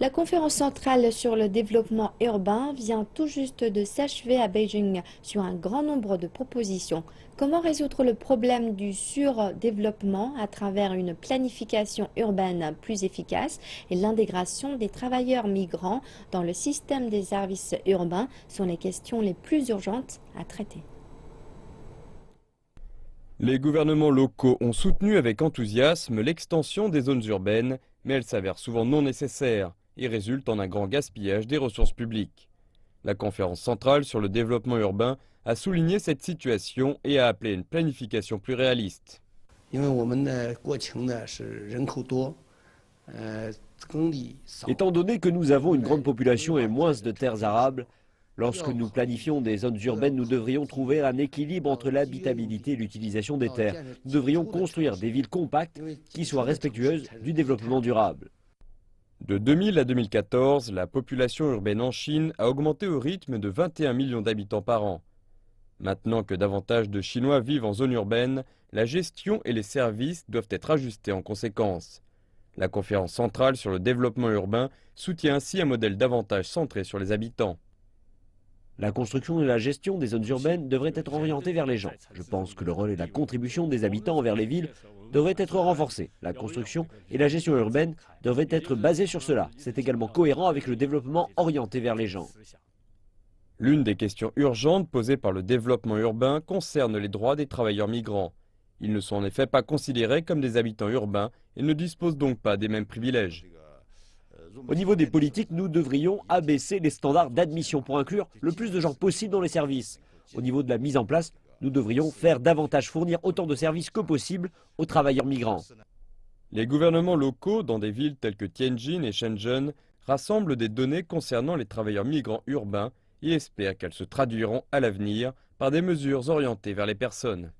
La conférence centrale sur le développement urbain vient tout juste de s'achever à Beijing sur un grand nombre de propositions. Comment résoudre le problème du surdéveloppement à travers une planification urbaine plus efficace et l'intégration des travailleurs migrants dans le système des services urbains sont les questions les plus urgentes à traiter. Les gouvernements locaux ont soutenu avec enthousiasme l'extension des zones urbaines, mais elle s'avère souvent non nécessaire et résulte en un grand gaspillage des ressources publiques. La conférence centrale sur le développement urbain a souligné cette situation et a appelé une planification plus réaliste. Étant donné que nous avons une grande population et moins de terres arables, lorsque nous planifions des zones urbaines, nous devrions trouver un équilibre entre l'habitabilité et l'utilisation des terres. Nous devrions construire des villes compactes qui soient respectueuses du développement durable. De 2000 à 2014, la population urbaine en Chine a augmenté au rythme de 21 millions d'habitants par an. Maintenant que davantage de Chinois vivent en zone urbaine, la gestion et les services doivent être ajustés en conséquence. La conférence centrale sur le développement urbain soutient ainsi un modèle davantage centré sur les habitants. La construction et la gestion des zones urbaines devraient être orientées vers les gens. Je pense que le rôle et la contribution des habitants envers les villes devraient être renforcés. La construction et la gestion urbaine devraient être basées sur cela. C'est également cohérent avec le développement orienté vers les gens. L'une des questions urgentes posées par le développement urbain concerne les droits des travailleurs migrants. Ils ne sont en effet pas considérés comme des habitants urbains et ne disposent donc pas des mêmes privilèges. Au niveau des politiques, nous devrions abaisser les standards d'admission pour inclure le plus de gens possible dans les services. Au niveau de la mise en place, nous devrions faire davantage fournir autant de services que possible aux travailleurs migrants. Les gouvernements locaux dans des villes telles que Tianjin et Shenzhen rassemblent des données concernant les travailleurs migrants urbains et espèrent qu'elles se traduiront à l'avenir par des mesures orientées vers les personnes.